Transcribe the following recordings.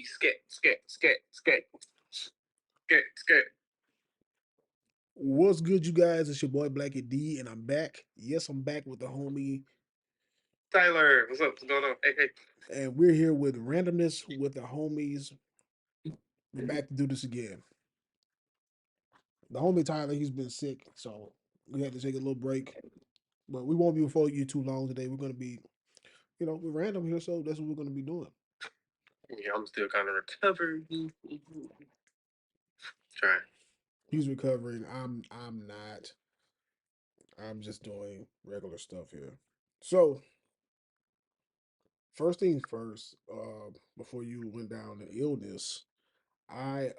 Scat. What's good, you guys? It's your boy Blackie D, and I'm back. Yes, I'm back with the homie Tyler, what's up? What's going on? Hey. and we're here with randomness with the homies. We're back to do this again. The homie Tyler, he's been sick, so we had to take a little break. But we won't be before you too long today. We're gonna be, we're random here, so that's what we're gonna be doing. Yeah, I'm still kind of recovering. Trying. He's recovering. I'm not. I'm just doing regular stuff here. So first things first, before you went down to illness, I'm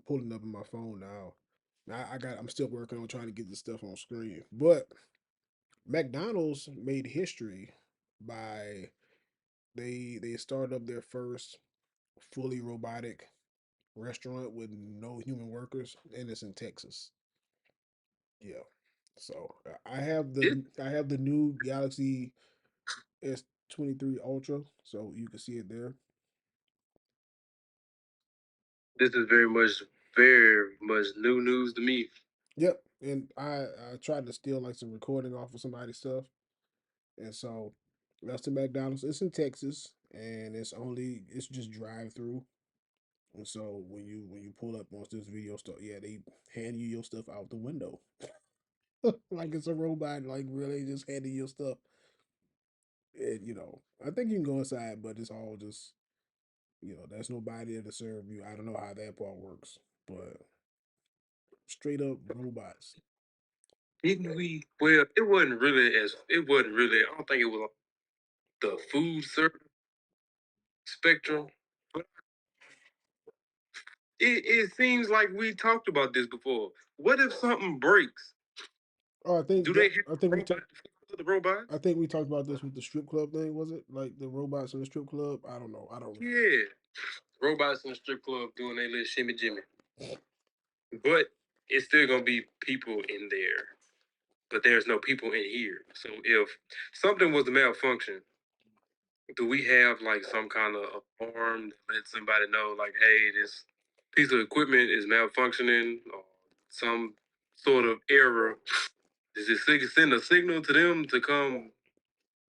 pulling up on my phone now. I'm still working on trying to get this stuff on screen. But McDonald's made history by they started up their first fully robotic restaurant with no human workers, and it's in Texas. Yeah. So This, I have the new Galaxy S23 Ultra, so you can see it there. this is very much new news to me. Yep. And I tried to steal like some recording off of somebody's stuff. And so that's the McDonald's. It's in Texas, and it's just drive through. And so when you pull up once this video stuff, yeah, they hand you your stuff out the window, like it's a robot, like really just handing your stuff. And I think you can go inside, but it's all just there's nobody there to serve you. I don't know how that part works, but straight up robots. Didn't we? Well, it wasn't really as it wasn't really. I don't think it was the food service spectrum, but it seems like we talked about this before. What if something breaks? Oh, Do they have I a think we robot to fix the robot? I think we talked about this with the strip club thing. Was it like the robots in the strip club? I don't know. I don't. Yeah, robots in the strip club doing their little shimmy jimmy, but it's still gonna be people in there. But there's no people in here. So if something was to malfunction, do we have like some kind of alarm that lets somebody know, like, hey, this piece of equipment is malfunctioning or some sort of error? Does it send a signal to them to come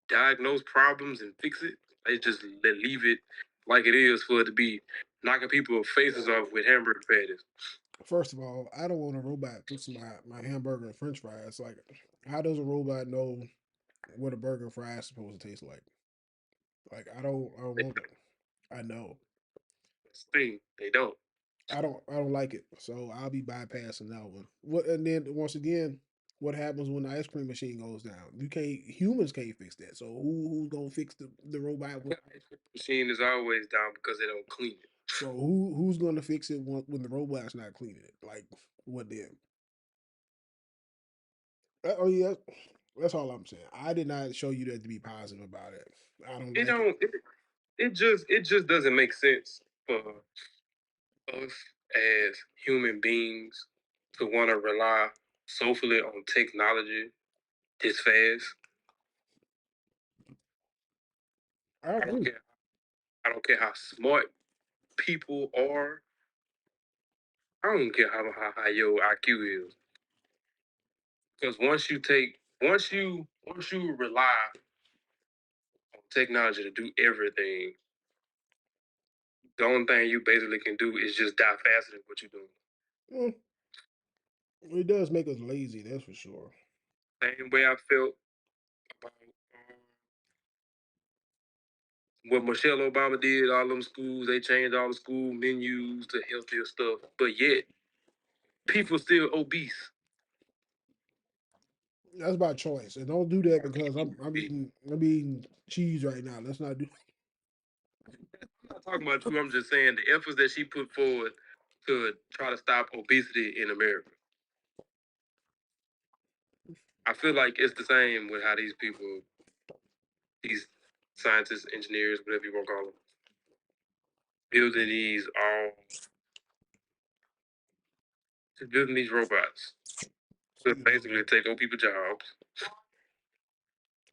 diagnose problems and fix it? They just leave it like it is for it to be knocking people's faces off with hamburger patties. First of all, I don't want a robot fixing my hamburger and French fries. Like, how does a robot know what a burger and fry is supposed to taste like? Like, I don't want that. I know. That's the thing, they don't. I don't like it. So I'll be bypassing that one. What and then once again, what happens when the ice cream machine goes down? Humans can't fix that. So who's gonna fix the robot? The ice cream machine is always down because they don't clean it. So who's gonna fix it when the robot's not cleaning it? Like what then? Oh yeah, that's all I'm saying. I did not show you that to be positive about it. I don't It like it. don't. It just doesn't make sense for us as human beings to want to rely solely on technology this fast. I I don't agree. care. I don't care how smart people are. I don't care how high your IQ is. Because once you rely on technology to do everything, the only thing you basically can do is just die faster than what you're doing. Mm, it does make us lazy, that's for sure. Same way I felt about what Michelle Obama did, all them schools, they changed all the school menus to healthier stuff. But yet, people still obese. That's by choice, and don't do that because I'm eating cheese right now. Let's not do. I'm not talking about you, I'm just saying the efforts that she put forward to try to stop obesity in America. I feel like it's the same with how these people, these scientists, engineers, whatever you want to call them, building building these robots to Excuse me, basically take over people's jobs.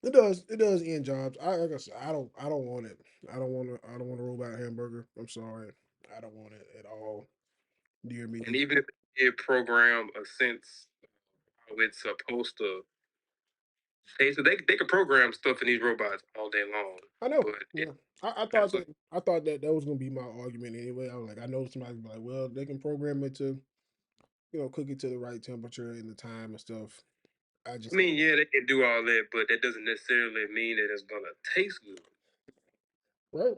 It does. It does end jobs. Like I said, I don't want it. I don't want a robot hamburger. I'm sorry. I don't want it at all. Dear And me. even if it program a sense how it's supposed to taste, so they could program stuff in these robots all day long, I know. but it Yeah. absolutely. I thought that that was gonna be my argument anyway. I was like, I know somebody's gonna be like, well, they can program it to, cook it to the right temperature and the time and stuff. I I just mean, yeah, they can do all that, but that doesn't necessarily mean that it's gonna taste good. right.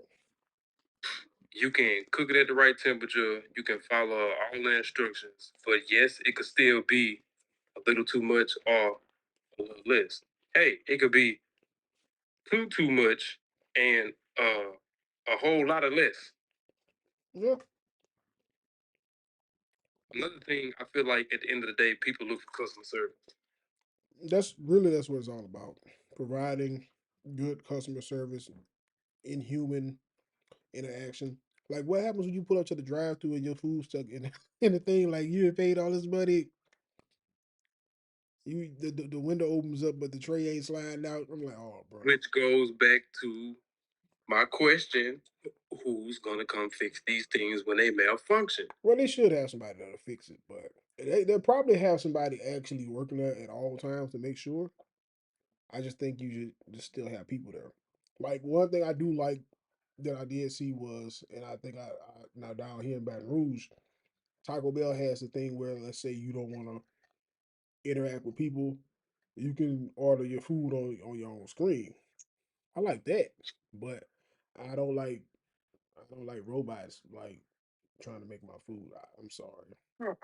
You can cook it at the right temperature. You can follow all the instructions, but yes, it could still be a little too much or a little less. Hey, it could be too much and a whole lot of less. Yeah. Another thing, I feel like at the end of the day, people look for customer service, That's what it's all about. Providing good customer service in human interaction. Like what happens when you pull up to the drive through and your food stuck in in the thing, like you done paid all this money, the window opens up but the tray ain't sliding out. I'm like, oh bro. which goes back to my question: who's gonna come fix these things when they malfunction? Well, they should have somebody that'll fix it, but they'll probably have somebody actually working there at all times to make sure. I just think you should just still have people there. Like one thing I do like that I did see was, and I think I now down here in Baton Rouge, Taco Bell has the thing where let's say you don't want to interact with people, you can order your food on your own screen. I like that, but I don't like I don't like robots like trying to make my food. I'm sorry.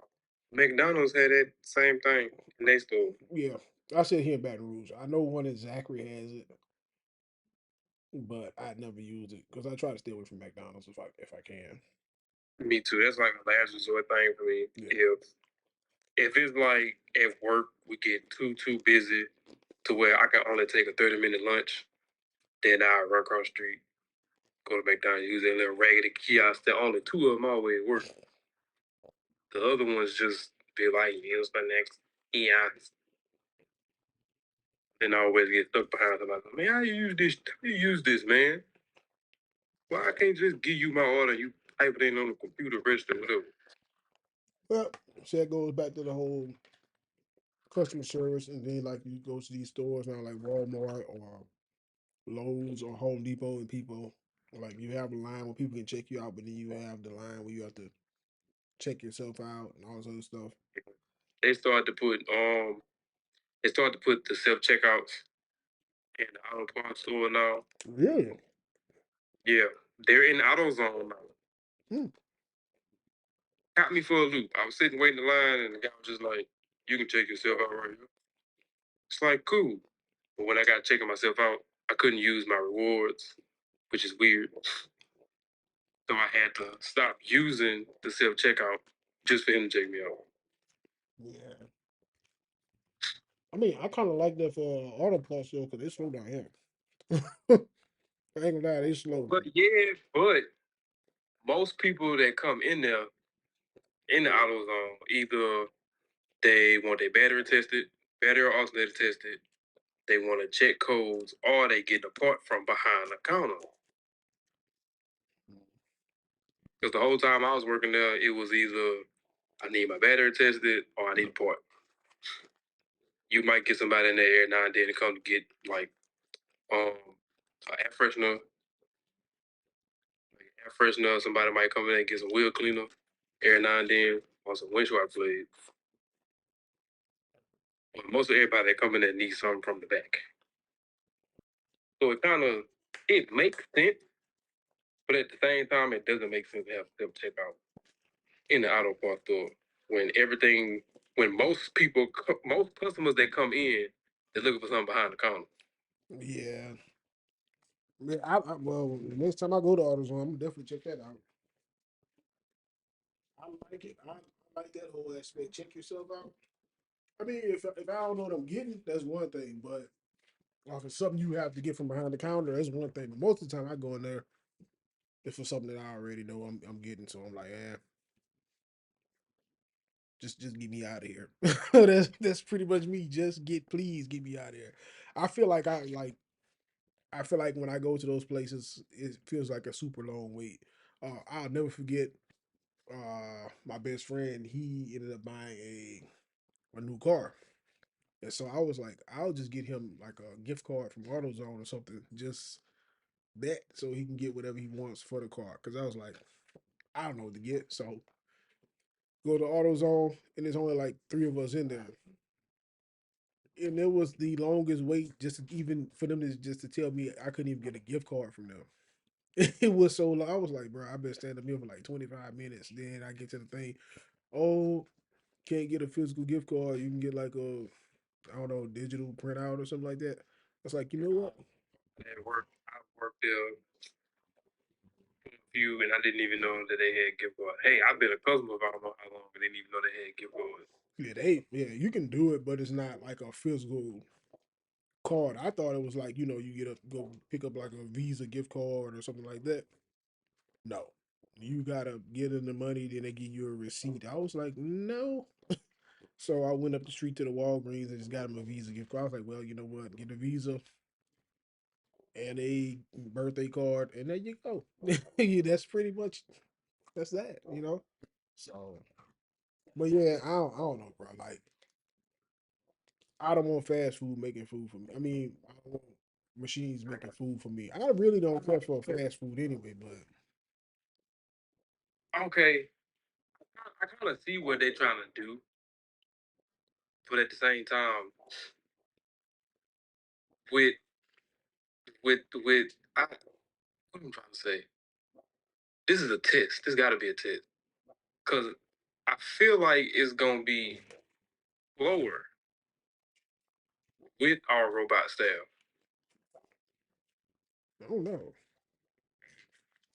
McDonald's had that same thing in their store. Yeah, I said here in Baton Rouge. I know one in Zachary has it, but I never used it because I try to stay away from McDonald's if I can. Me too. That's like a last resort thing for me. Yeah, If it's like at work we get too busy to where I can only take a 30-minute lunch, then I run across the street, go to McDonald's, use that little raggedy kiosk. There only two of them always work. The other ones just be like, use my next kiosk. Then I always get stuck behind them. I go, man, how you use this? How you use this, man? Well, I can't just give you my order. You type it in on the computer, register, whatever. well, so that goes back to the whole customer service, and then like you go to these stores now, like Walmart or Lowe's or Home Depot, and people like you have a line where people can check you out, but then you have the line where you have to check yourself out and all this other stuff. They started to put they started to put the self checkouts in the auto parts store now. Really? Yeah, they're in AutoZone now. Hmm. Got me for a loop. I was sitting waiting in line, and the guy was just like, "You can check yourself out right here." It's like cool, but when I got checking myself out, I couldn't use my rewards, which is weird. So I had to stop using the self checkout just for him to check me out. Yeah. I mean, I kind of like that for auto parts though, because they slow down here. I ain't gonna lie, they slow. But yeah, but most people that come in there in the auto zone, either they want their battery tested, battery or alternator tested, they want to check codes, or they get the part from behind the counter. Because the whole time I was working there, it was either I need my battery tested or I need a part. You might get somebody in there every now and then to come to get like um an air freshener. Somebody might come in and get some wheel cleaner every now and then or some windshield blade. But most of everybody that come in there needs something from the back. So it makes sense, but at the same time, it doesn't make sense to have self checkout in the auto parts store when everything, when most customers that come in, they're looking for something behind the counter. Yeah. Yeah, well, next time I go to AutoZone, I'm gonna definitely check that out. I like it. I like that whole aspect. Check yourself out. I mean, if I don't know what I'm getting, that's one thing. But if it's something you have to get from behind the counter, that's one thing. But most of the time, I go in there if it's something that I already know I'm getting. So I'm like, just get me out of here. That's pretty much me. Just please get me out of here. I feel like I feel like when I go to those places, it feels like a super long wait. I'll never forget. My best friend, he ended up buying a new car, and so I was like, I'll just get him like a gift card from AutoZone or something, just that, so he can get whatever he wants for the car. Because I was like, I don't know what to get, so go to AutoZone, and there's only like three of us in there, and it was the longest wait just to, even for them to just to tell me I couldn't even get a gift card from them. It was so long. I was like, bro, I've been standing here for like 25 minutes. Then I get to the thing. Oh, can't get a physical gift card. You can get like a, I don't know, digital printout or something like that. It's like, you know what? At work, I worked there for a few, and I didn't even know that they had gift cards. Hey, I've been a customer for I don't know how long, but didn't even know they had gift cards. Yeah, you can do it, but it's not like a physical card. I thought it was like, you get a go pick up like a Visa gift card or something like that. No. You gotta get in the money, then they give you a receipt. I was like, no. So I went up the street to the Walgreens and just got him a Visa gift card. I was like, well, you know what? Get a Visa and a birthday card, and there you go. Yeah, that's pretty much that's that. So, but yeah, I don't know, bro. Like, I don't want fast food making food for me. I mean, I don't want machines making food for me. I really don't care for fast food anyway. But Okay, I kind of see what they're trying to do, but at the same time, with with what I'm trying to say, this is a test. This got to be a test because I feel like it's gonna be slower with our robot staff. I don't know.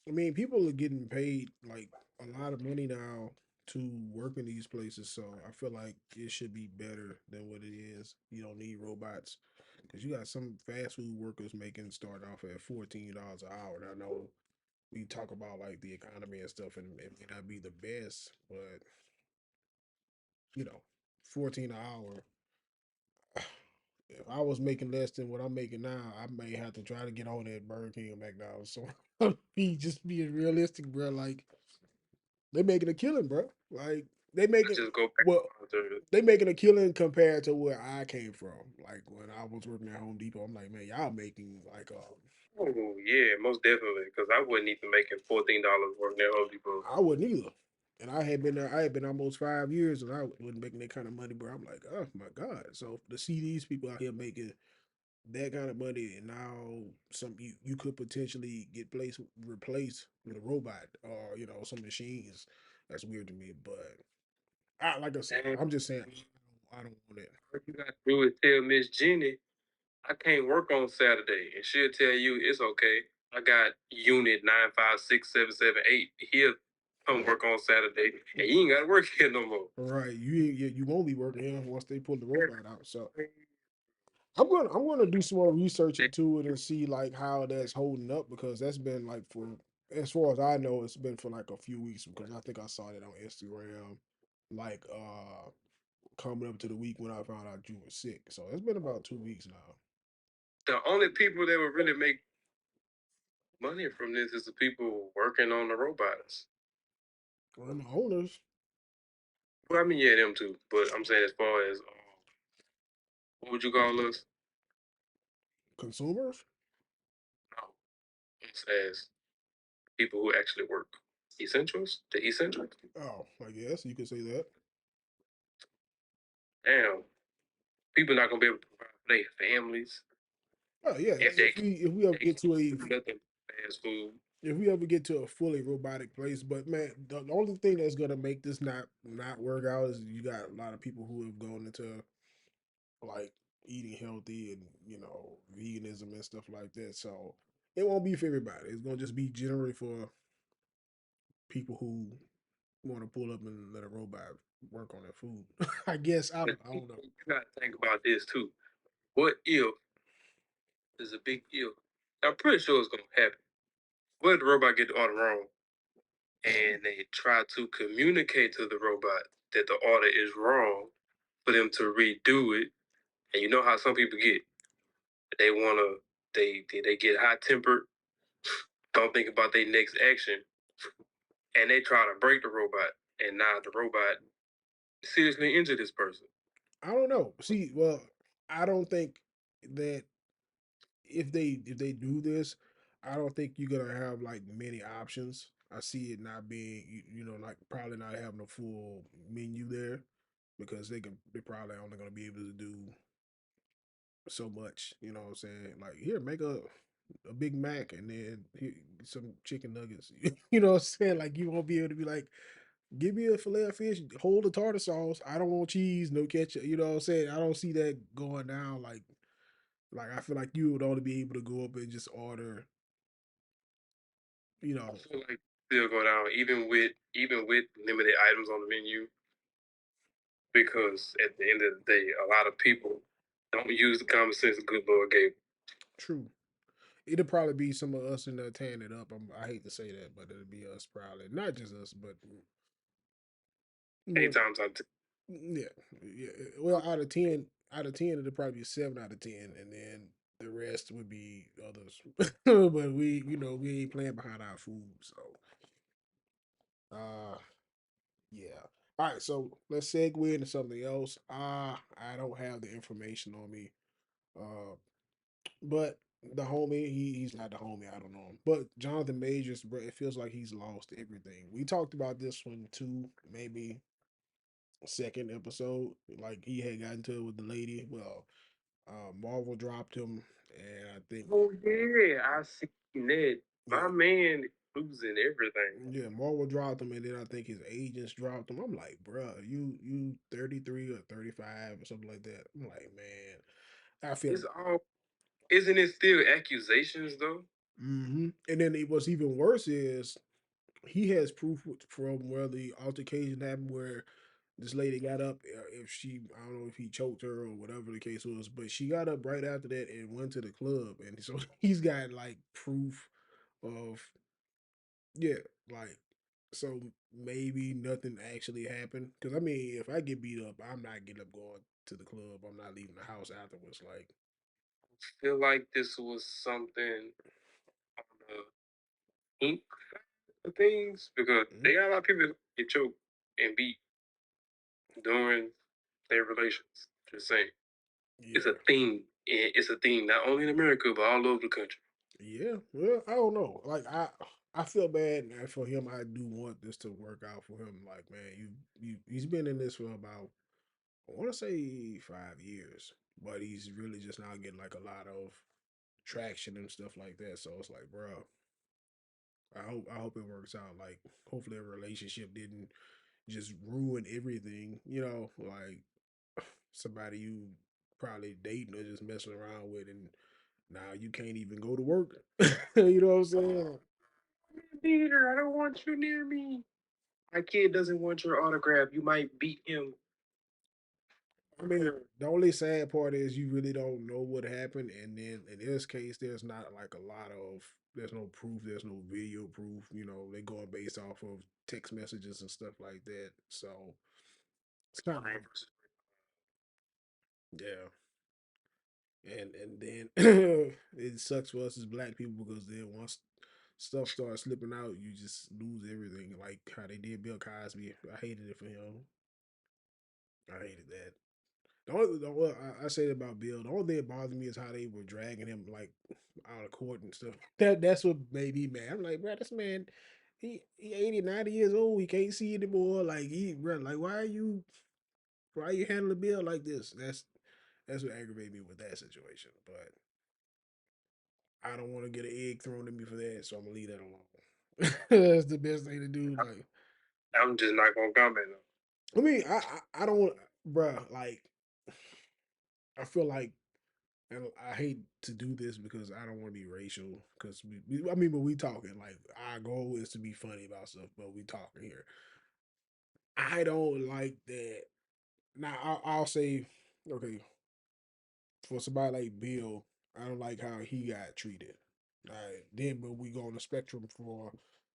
I mean, people are getting paid like a lot of money now to work in these places, so I feel like it should be better than what it is. You don't need robots because you got some fast food workers making start off at $14 an hour. And I know we talk about like the economy and stuff, and it may not be the best, but you know, 14 an hour. If I was making less than what I'm making now, I may have to try to get on at Burger King or McDonald's. So be just being realistic, bro. Like they making a killing, bro. Like they I making just go back well, to the they making a killing compared to where I came from. Like when I was working at Home Depot, I'm like, man, y'all making like oh yeah, most definitely. Because I wasn't even making $14 working at Home Depot. I wouldn't either. And I had been there. I had been almost 5 years, and I wasn't making that kind of money, bro. I'm like, oh my god. So to see these people out here making that kind of money, and now you could potentially get replaced with a robot or some machines. That's weird to me, but like I said, And I'm just saying I don't want it. what you got to do is tell Miss Jenny I can't work on Saturday, and she'll tell you it's okay. I got unit 95677 8 here. Come work on Saturday, and you ain't got to work here no more. Right, you won't be working here once they pull the robot out. So I'm gonna do some more research into it and see like how that's holding up because that's been like for as far as I know, it's been for like a few weeks because I think I saw that on Instagram, like coming up to the week when I found out you were sick. So it's been about 2 weeks now. The only people that would really make money from this is the people working on the robots. And the owners, Well, I mean, yeah, them too. But I'm saying as far as what would you call us? consumers, No, us as people who actually work. Essentials, the essentials. oh, I guess you could say that. Damn, people not gonna be able to provide for their families Oh yeah, if they if we ever they get to can't a do nothing but fast food. if we ever get to a fully robotic place, but man, the only thing that's gonna make this not work out is you got a lot of people who have gone into like eating healthy and veganism and stuff like that. So it won't be for everybody. It's gonna just be generally for people who want to pull up and let a robot work on their food. I guess But I you don't know. gotta think about this too. What if there's a big if? I'm pretty sure it's gonna happen. What if the robot get the order wrong and they try to communicate to the robot that the order is wrong for them to redo it? And you know how some people get. They wanna they get hot tempered, don't think about their next action, and they try to break the robot, and now the robot seriously injured this person. I don't know. See, well, I don't think that if they do this, I don't think you're gonna have like many options. I see it not being like probably not having a full menu there because they're probably only gonna be able to do so much. You know what I'm saying? Like here, make a Big Mac and then here, some chicken nuggets. You know what I'm saying? Like you won't be able to be like, give me a fillet of fish, hold the tartar sauce. I don't want cheese, no ketchup. You know what I'm saying? I don't see that going down like I feel like you would only be able to go up and just order, you I know, feel like still go down even with limited items on the menu because at the end of the day, a lot of people don't use the common sense the good Lord gave. true. It'll probably be some of us in there tearing it up. I hate to say that, but it'll be us probably. Not just us, but more. Anytime I Yeah, yeah. Well, out of ten, it'll probably be 7 out of 10, and then the rest would be others. But we ain't playing behind our food, so uh, yeah. All right, so let's segue into something else. I don't have the information on me. Uh, but the homie, he's not the homie. I don't know him. But Jonathan Majors, bro, it feels like he's lost everything. We talked about this one too, maybe second episode. Like he had gotten to it with the lady. Well, Marvel dropped him, and I think oh yeah, I seen that. My yeah, man losing everything. yeah, Marvel dropped him, and then I think his agents dropped him. I'm like, bruh, you 33 or 35 or something like that. I'm like, man, I feel. It's all isn't it still accusations though? And then what's even worse is he has proof from where the altercation happened, where this lady got up. If she, I don't know if he choked her or whatever the case was, but she got up right after that and went to the club, and so he's got like proof of yeah, like so maybe nothing actually happened. Because I mean, if I get beat up, I'm not getting up going to the club. I'm not leaving the house afterwards. Like, Feel like this was something on the ink of things because mm, they got a lot of people that get choked and beat during their relations. Just saying, it's a yeah. thing. It's a thing not only in America but all over the country. Yeah, well, I don't know. Like I feel bad for him. I do want this to work out for him. Like, man, he's been in this for about I want to say 5 years, but he's really just now getting like a lot of traction and stuff like that. So it's like, bro, I hope it works out. Like, hopefully, a relationship didn't just ruin everything. Like somebody you probably dating or just messing around with, and now you can't even go to work. You know what I'm saying? Peter, I don't want you near me. My kid doesn't want your autograph. You might beat him. I mean, the only sad part is you really don't know what happened, and then in this case, there's no proof, there's no video proof. They going based off of text messages and stuff like that. So it's kind of yeah, and then it sucks for us as black people because then once stuff starts slipping out, you just lose everything. Like how they did Bill Cosby, I hated it for him. I hated that. Well, I say about Bill. The only thing that bothered me is how they were dragging him like out of court and stuff. That's what made me mad. I'm like, bro, this man, he 80, 90 years old. He can't see anymore. Like bro, like why are you handling Bill like this? That's what aggravated me with that situation. But I don't want to get an egg thrown at me for that, so I'm gonna leave that alone. That's the best thing to do. Like, I'm just not gonna comment. I mean, I don't want, bro. Like, I feel like and I hate to do this because I don't want to be racial. Because I mean, but we talking like our goal is to be funny about stuff, but we talking here. I don't like that. Now I'll say, okay, for somebody like Bill, I don't like how he got treated. All right, then but we go on the spectrum for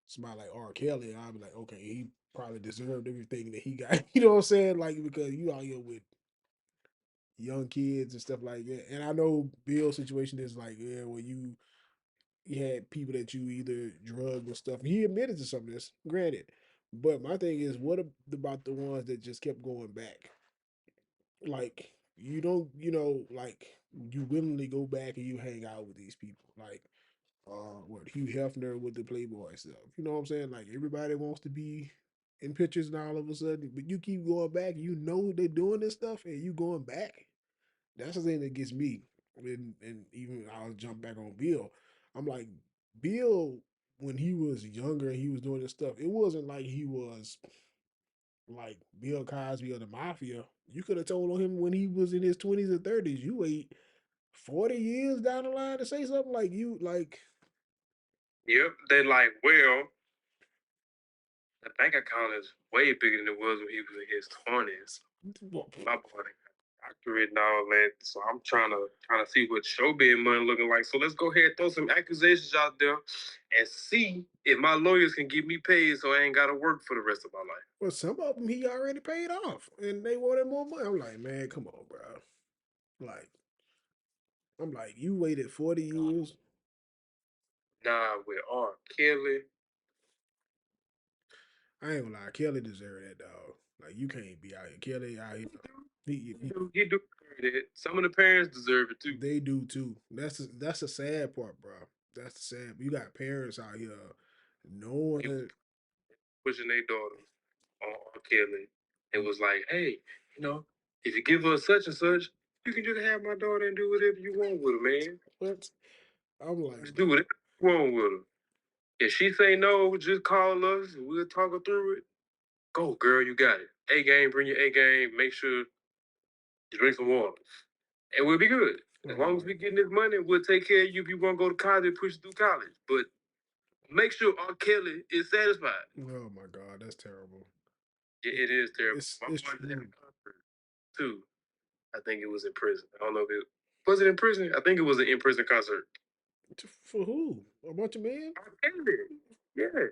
somebody like R. Kelly. I'll be like, okay, he probably deserved everything that he got. You know what I'm saying? Like because you out here with young kids and stuff like that. And I know Bill's situation is like, yeah, well, you had people that you either drugged or stuff. He admitted to some of this, granted. But my thing is, what about the ones that just kept going back? Like, you don't, like, you willingly go back and you hang out with these people. Like, what, Hugh Hefner with the Playboy stuff. You know what I'm saying? Like, everybody wants to be in pictures and all of a sudden, but you keep going back. You know they're doing this stuff, and you going back. That's the thing that gets me. And even I'll jump back on Bill. I'm like, Bill, when he was younger and he was doing this stuff, it wasn't like he was like Bill Cosby or the Mafia. You could have told on him when he was in his 20s or 30s. You wait 40 years down the line to say something like you like. Yep, they like, well, the bank account is way bigger than it was when he was in his 20s. My boy got doctorate and all that. So I'm trying to see what showbiz money looking like. So let's go ahead and throw some accusations out there and see if my lawyers can get me paid so I ain't gotta work for the rest of my life. Well, some of them he already paid off, and they wanted more money. I'm like, man, come on, bro. Like, I'm like, you waited 40 years. Nah, with R. Kelly, I ain't gonna lie, Kelly deserved that dog. Like, you can't be out here. Kelly out here. he do it. Some of the parents deserve it too. They do too. That's the sad part, bro. That's the sad. You got parents out here They was knowing. pushing their daughters on R. Kelly. It was like, hey, you know, if you give her such and such, you can just have my daughter and do whatever you want with her, man. What? I'm like, Just do whatever you want with her. If she say no, just call us. We'll talk her through it. Go, girl, you got it. A game, bring your A game. Make sure you drink some water, and we'll be good. As oh long as my, we getting this money, we'll take care of you if you want to go to college, push you through college. But make sure R. Kelly is satisfied. oh my God, that's terrible. Yeah, It, it is terrible. it's My it's boy was at true. a concert too. I think it was in prison. I don't know if it was it in prison. I think it was an in prison concert. For who? A bunch of men? R. Kelly. Yeah,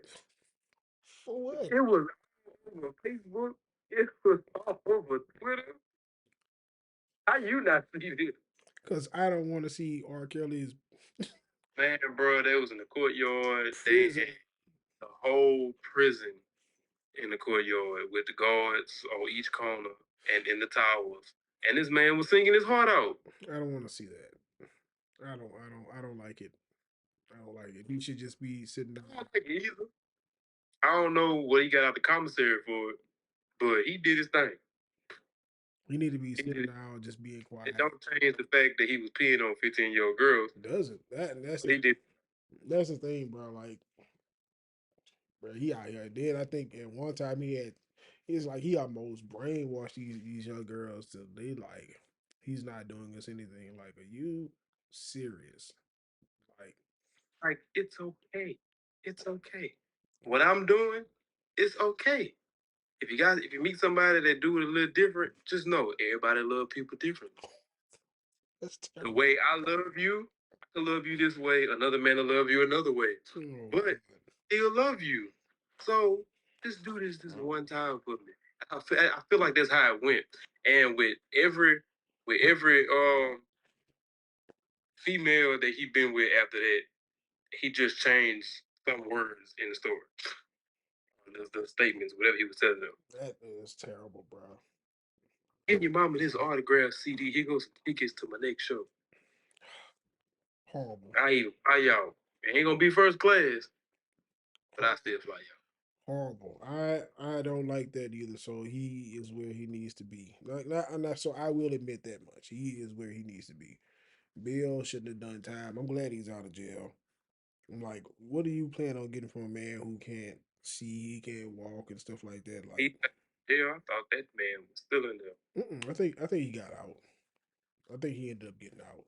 For what? it was all over Facebook. It was all over Twitter. How you not see this? Because I don't want to see R. Kelly's Man, bro, they was in the courtyard. They prison. had the whole prison in the courtyard with the guards on each corner and in the towers. And this man was singing his heart out. I don't want to see that. I don't like it. I don't like it. He should just be sitting down. I don't like it either. I don't know what he got out the commissary for it, but he did his thing. He need to be He did sitting it. down, just being quiet. It don't change the fact that he was peeing on 15-year-old girls, Doesn't that? And but he did. that's the thing, bro. Like, bro, he out here. Then I think at one time he's like he almost brainwashed these young girls to they like he's not doing us anything. Like, are you serious? Like, Like, it's okay. It's okay. What I'm doing, it's okay. If you meet somebody that do it a little different, just know everybody love people differently. that's The terrible. way I love you, I can love you this way. Another man will love you another way. Oh But he'll love you. So just do this one time for me. I feel like that's how it went. And with every female that he been with after that, he just changed some words in the story. The statements, whatever he was telling them. that is terrible, bro. Give your mama this autograph CD. Here goes some tickets to my next show. Horrible, I even fly y'all. It ain't gonna be first class, but I horrible, still fly y'all. horrible. I don't like that either. So he is where he needs to be. Not so I will admit that much. He is where he needs to be. Bill shouldn't have done time. I'm glad he's out of jail. I'm like, what do you plan on getting from a man who can't see, he can't walk, and stuff like that? Like, Yeah, I thought that man was still in there. I think he got out. I think he ended up getting out.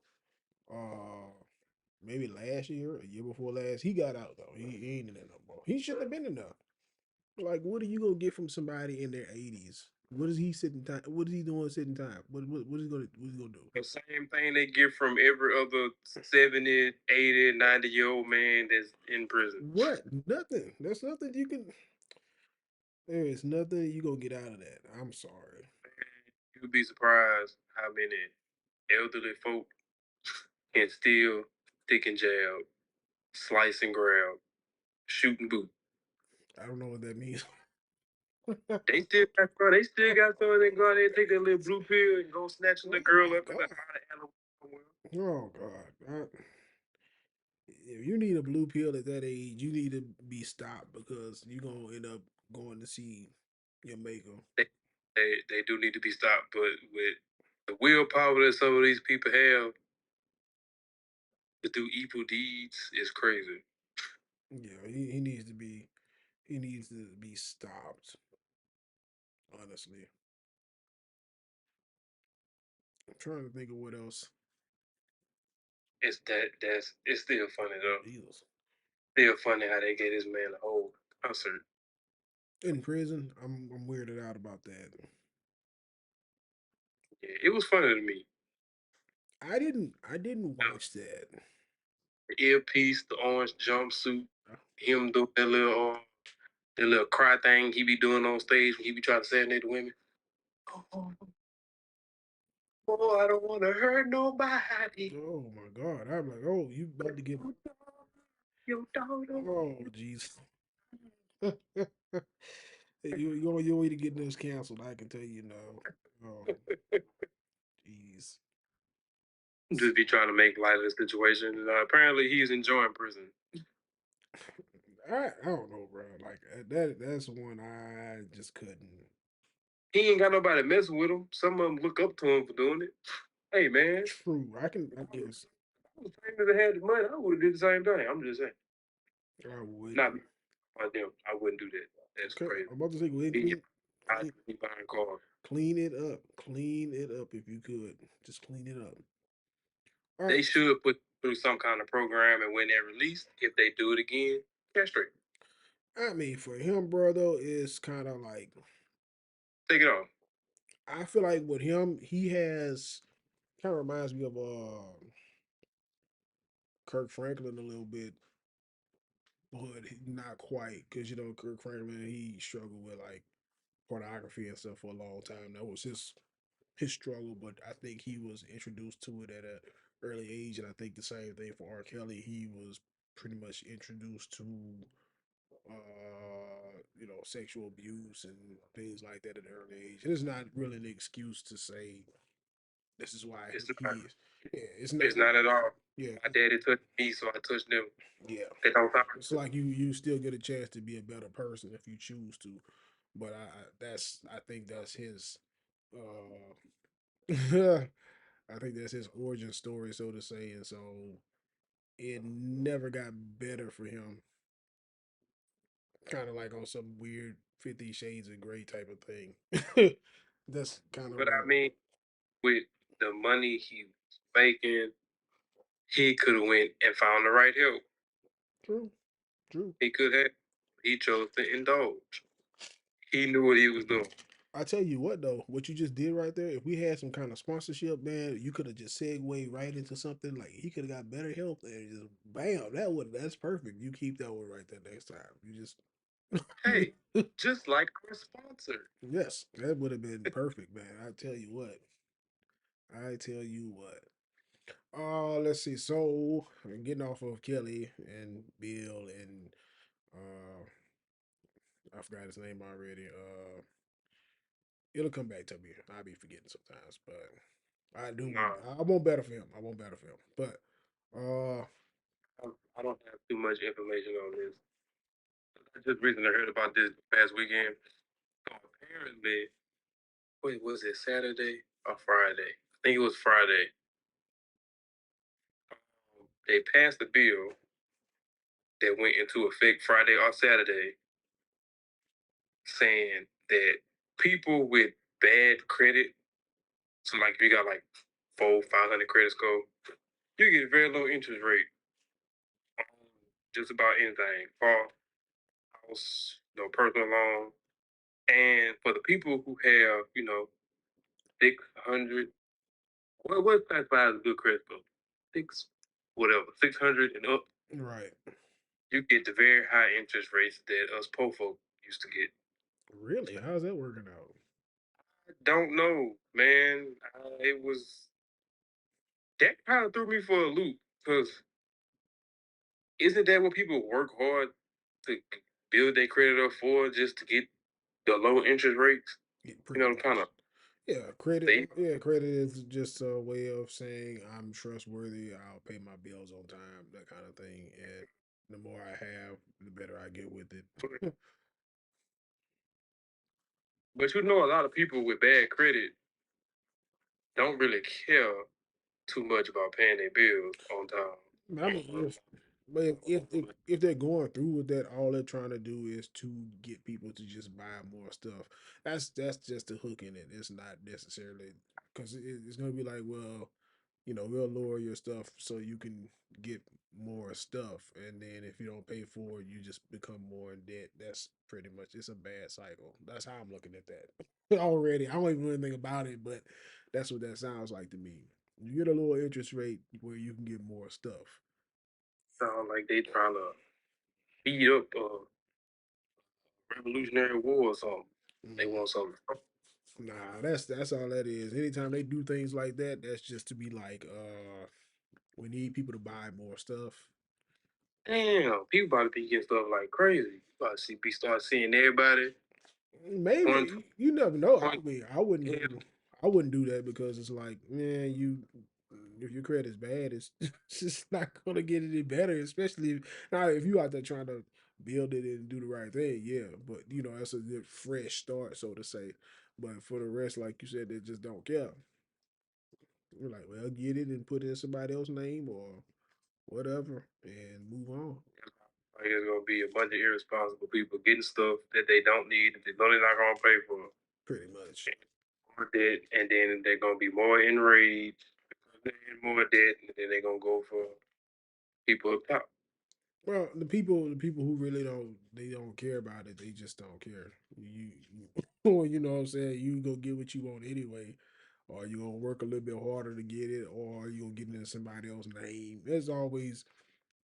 Maybe last year, a year before last, he got out though. He ain't in there no more. He shouldn't have been in there. Like, what are you gonna get from somebody in their 80s? What is he sitting time? What is he doing sitting time? What is he gonna do? The same thing they get from every other 70, 80, 90-year-old man that's in prison. What? Nothing. There's nothing you can. There is nothing you gonna get out of that. I'm sorry. You'd be surprised how many elderly folk can steal, stick and jab, slice and grab, shoot and boot. I don't know what that means. They still got some of that go out there, take that little blue pill and go snatching the Oh girl my up and like, god. how the hell somewhere. Oh god. If you need a blue pill at that age, you need to be stopped because you're gonna end up going to see your maker. They do need to be stopped, but with the willpower that some of these people have to do evil deeds is crazy. Yeah, he needs to be stopped. Honestly, I'm trying to think of what else. It's still funny though. Jesus, Still funny how they gave this man a whole concert. in prison, I'm weirded out about that. Yeah, it was funny to me. I didn't watch that. The earpiece, the orange jumpsuit, him doing that little cry thing he be doing on stage when he be trying to serenade the women. Oh, oh, I don't want to hurt nobody. Oh my god, I'm like, oh, you about to get. Your daughter. Oh jeez. You want to get this canceled? I can tell you no. Oh jeez. Just be trying to make light of the situation. And, apparently, he's enjoying prison. I don't know, bro. Like that's one I just couldn't. He ain't got nobody messing with him. Some of them look up to him for doing it. Hey, man, True, I guess I was famous and had the money. I would have did the same thing. I'm just saying. I Not wouldn't. me. Them. I wouldn't do that. That's Okay, crazy. I'm about to say, go ahead, He, I clean, be buying cars. clean it up if you could. Just clean it up. All They right. should put through some kind of program, and when they're released, if they do it again, castrate. I mean, for him, bro, though, it's kind of like Take it off. I feel like with him, he has kind of reminds me of Kirk Franklin a little bit, but not quite because Kirk Franklin he struggled with like pornography and stuff for a long time. That was his struggle, but I think he was introduced to it at an early age, and I think the same thing for R. Kelly. He was pretty much introduced to sexual abuse and things like that at an early age. And it's not really an excuse to say this is why It's he not. is. Yeah, it's not. It's not at all. Yeah, My daddy touched me, so I touched them. yeah. They don't stop. It's like you still get a chance to be a better person if you choose to. But I think that's his. I think that's his origin story, so to say, and so it never got better for him. Kind of like on some weird 50 Shades of Grey type of thing. That's kind of But I what. mean, with the money he was making, he could have went and found the right help. True, true. He could have. He chose to indulge. He knew what he was doing. I tell you what though, what you just did right there, if we had some kind of sponsorship, man, you could have just segued right into something like he could have got better help and just bam, that's perfect. You keep that one right there next time. You just Hey, just like our sponsor. yes, that would have been perfect, man. I tell you what. I tell you what. Let's see. So getting off of Kelly and Bill and uh I forgot his name already. It'll come back to me. I'll be forgetting sometimes, but I do want. Nah, I want better for him. I want better for him. But uh, I don't have too much information on this. I just recently heard about this past weekend. So apparently, wait, was it Saturday or Friday? I think it was Friday. They passed a bill that went into effect Friday or Saturday saying that people with bad credit, so like if you got like 500 credit score, you get a very low interest rate on just about anything. Car, house, personal loan. And for the people who have, 600, what's classified as a good credit score? Six, whatever, 600 and up, right. you get the very high interest rates that us poor folk used to get. Really, how's that working out? don't know, man. It was that kind of threw me for a loop because isn't that what people work hard to build their credit up for, just to get the low interest rates? Yeah, You pretty know, kind much. of Yeah, credit. they. Yeah, credit is just a way of saying I'm trustworthy. I'll pay my bills on time, that kind of thing. And the more I have, the better I get with it. But you know, a lot of people with bad credit don't really care too much about paying their bills on time. I mean, but if they're going through with that, all they're trying to do is to get people to just buy more stuff. That's just the hook in it. It's not necessarily because it's gonna be like, well, we'll lower your stuff so you can get more stuff, and then if you don't pay for it, you just become more in debt. That's pretty much it's a bad cycle. That's how I'm looking at that already. I don't even know anything about it, but that's what that sounds like to me. You get a little interest rate where you can get more stuff. Sound like they trying to beat up a Revolutionary War or something. They Mm. want something. Nah, that's all that is. Anytime they do things like that, that's just to be like, we need people to buy more stuff. Damn, people about to be getting stuff like crazy. You about to start seeing everybody going to Maybe you never know. point. I mean, I wouldn't Yeah, go. I wouldn't do that because it's like, man, if your credit's bad, it's it's just not gonna get any better. Especially now, if you out there trying to build it and do the right thing, yeah. But that's a good fresh start, so to say. But for the rest, like you said, they just don't care. You're like, well, get it and put it in somebody else's name or whatever, and move on. like it's gonna be a bunch of irresponsible people getting stuff that they don't need, that they know they're not gonna pay for, Pretty much. more debt, and then they're gonna be more enraged because they're in more debt, and then they're gonna go for people up top. Well, the people who really they don't care about it. They just don't care. Or you know what I'm saying. You go get what you want anyway, or you gonna work a little bit harder to get it, or you gonna get it in somebody else's name. There's always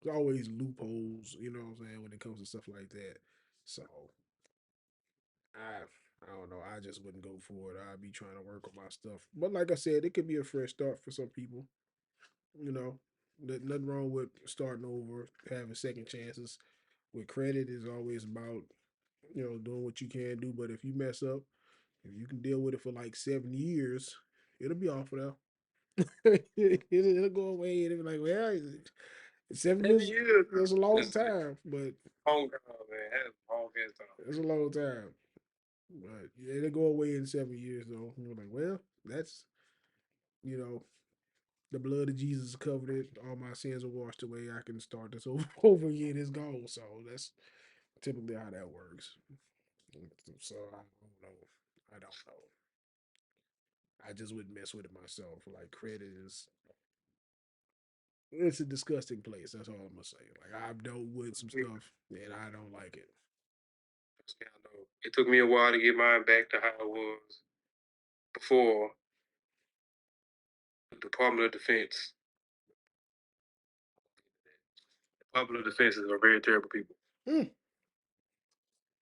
loopholes. You know what I'm saying when it comes to stuff like that. So I don't know. I just wouldn't go for it. I'd be trying to work on my stuff. But like I said, it could be a fresh start for some people. You know, nothing wrong with starting over, having second chances. With credit is always about doing what you can do. But if you mess up, if you can deal with it for like 7 years, it'll be off of there. It'll go away and it'll be like, well, 7 years 7 years. that's a long It's a time, but long time, man. That's a long ass time. it's a long time. But yeah, it'll go away in 7 years though. You're like, well, that's you know, the blood of Jesus covered it. All my sins are washed away. I can start this over again. It's gone. So that's typically how that works. So I don't know. I don't know. I just wouldn't mess with it myself. Like credit is it's a disgusting place. That's all I'm gonna say. Like I've dealt with some stuff and I don't like it. I know. It took me a while to get mine back to how it was before the Department of Defense. Department of Defense are very terrible people. Mm.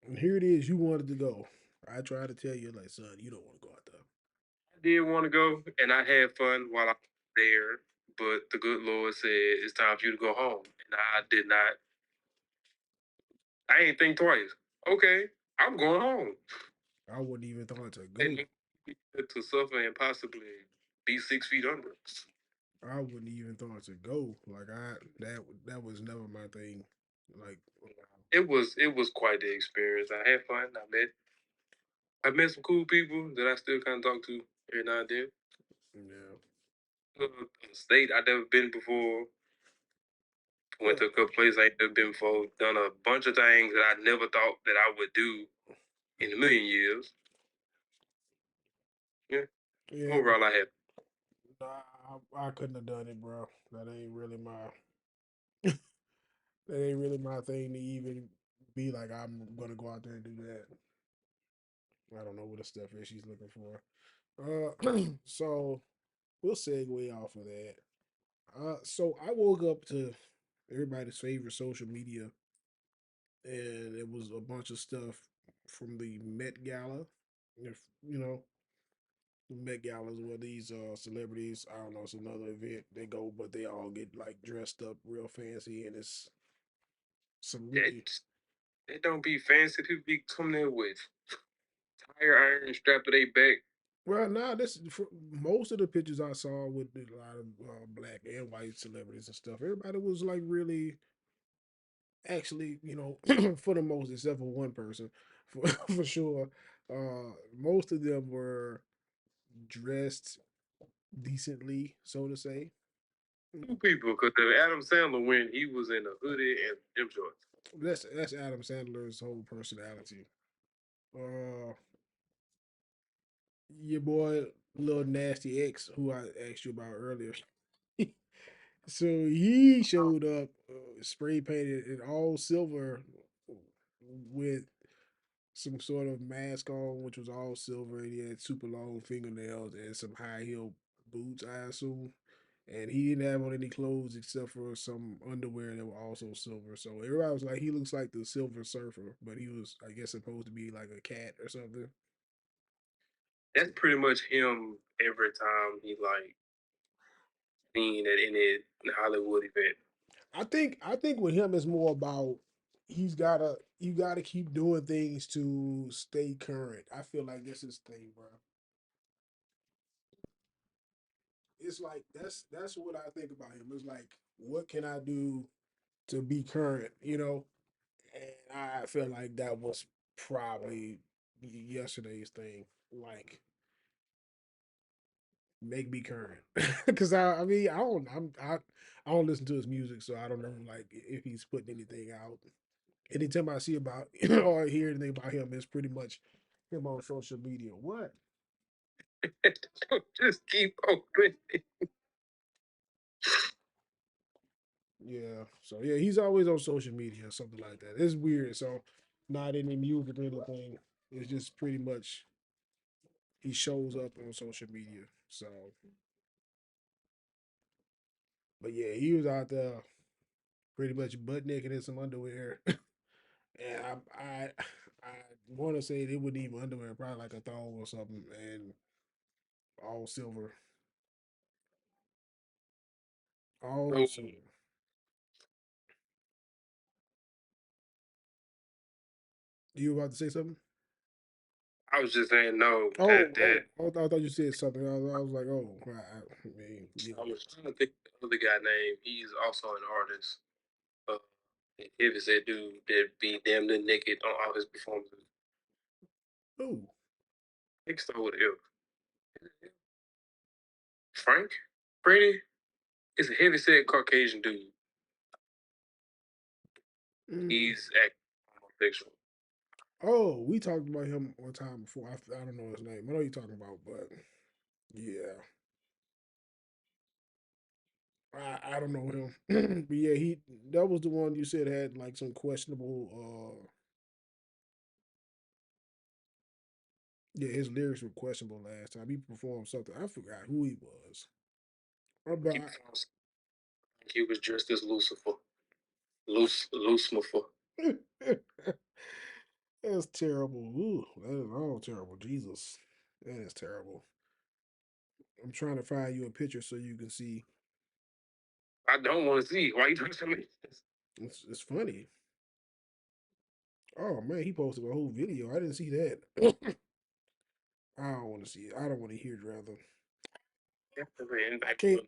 And here it is. You wanted to go. I try to tell you, like, son, you don't want to go out there. I did want to go, and I had fun while I was there, but the good Lord said it's time for you to go home, and I did not. I ain't think twice. Okay, I'm going home. I wouldn't even thought to go. And to suffer and possibly be 6 feet under. I wouldn't even thought to go. Like that was never my thing. Like It was quite the experience. I had fun. I met some cool people that I still kind of talk to every now and then. yeah. A state I've never been before. Went Well, to a couple places I ain't never been before. Done a bunch of things that I never thought that I would do in a million years. Yeah. yeah. Overall, I had. Nah, I couldn't have done it, bro. That ain't really my that ain't really my thing to even be like I'm gonna go out there and do that. I don't know what the stuff is she's looking for. So we'll segue off of that. So I woke up to everybody's favorite social media, and it was a bunch of stuff from the Met Gala. If you know, Met Galas where these celebrities, I don't know, it's another event. They go, but they all get like dressed up real fancy, and it's some That really that don't be fancy. People be coming there with tire iron strapped to their back. well. Nah, this for most of the pictures I saw with a lot of black and white celebrities and stuff. Everybody was like really, actually, for the most, except for one person, for for sure. Most of them were dressed decently, so to say. Two people, because the Adam Sandler when he was in a hoodie and gym shorts. That's Adam Sandler's whole personality. Uh, your boy, little nasty X, who I asked you about earlier. So he showed up, spray painted in all silver, with some sort of mask on, which was all silver, and he had super long fingernails and some high heel boots, I assume. And he didn't have on any clothes except for some underwear that were also silver. So everybody was like, he looks like the Silver Surfer, but he was, I guess, supposed to be like a cat or something. That's pretty much him every time he like seen at any Hollywood event. I think with him it's more about you gotta keep doing things to stay current. I feel like this is the thing, bro. It's like that's what I think about him. It's like, what can I do to be current, And I feel like that was probably yesterday's thing. Like, make me current, because I mean, I don't listen to his music, so I don't know like if he's putting anything out. Anytime I see about or hear anything about him, it's pretty much him on social media. What? Just keep open. Yeah. So yeah, he's always on social media or something like that. It's weird. So not any music or anything. It's just pretty much he shows up on social media. So, but yeah, he was out there pretty much butt naked in some underwear. And I want to say it wasn't even underwear, probably like a thong or something, and all silver, all So silver. You about to say something? I was just saying no. Oh, That oh, that I thought you said something. I was like, oh, I mean, yeah. I was trying to think of the other guy name. He's also an artist. Uh, if it's that dude that be damn near naked on all his performances. Oh, I think so with F. Frank? Brady? It's a heavy set Caucasian dude. mm. He's acting homosexual. Oh, we talked about him one time before. I don't know his name. I know you're talking about, but yeah, I don't know him. But yeah, he that was the one you said had like some questionable. Yeah, his lyrics were questionable last time he performed something. I forgot who he was. He But performs like he was dressed as Lucifer. Lucifer. that's terrible. Ooh, that is all terrible. Jesus, that is terrible. I'm trying to find you a picture so you can see. I don't want to see. Why you dressing me? It's funny. Oh man, he posted a whole video. I didn't see that. I don't want to see it. I don't want to hear it. Rather, I can't.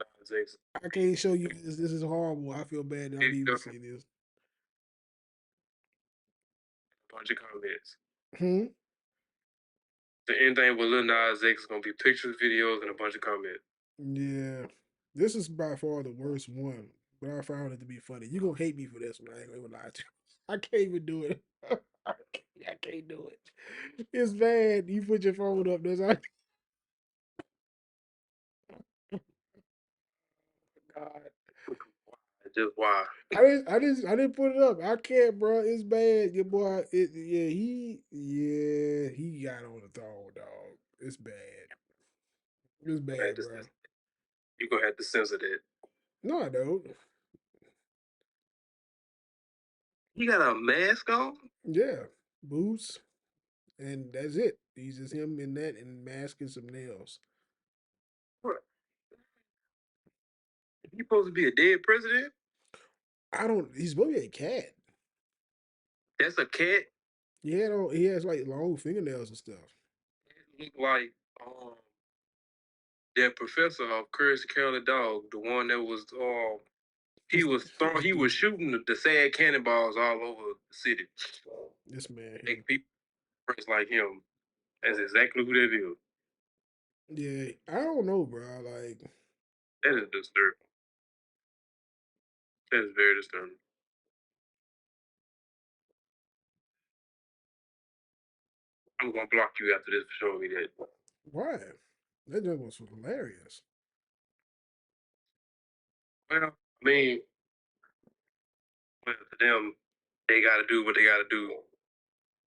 I can't show you this. This is horrible. I feel bad that I'm even A seeing this. bunch of comments. Hmm. So anything with Lil Nas X is gonna be pictures, videos, and a bunch of comments. Yeah, this is by far the worst one, but I found it to be funny. You gonna hate me for this one? I ain't gonna even lie to you. I can't even do it. I can't do it. It's bad. You put your phone up. There's I. God. Just why? I didn't put it up. I can't, bro. It's bad. Your boy, he got on the throne, dog. It's bad. It's bad, bro. You gonna have to censor that. No, I don't. He got a mask on. Yeah, boots. and that's it. He's just him in that and masking some nails. What? He supposed to be a dead president? I don't. He's supposed to be a cat. That's a cat. He has like long fingernails and stuff. It look like that professor of Courage to Carry the Dog, the one that was he was Dude, shooting the sad cannonballs all over the city. this man here. Make people friends like him. That's exactly who that is. Yeah, I don't know, bro. Like, That is disturbing. That is very disturbing. I'm gonna block you after this for showing me that. why? That joke was hilarious. Well, I mean, well, to them, they got to do what they got to do.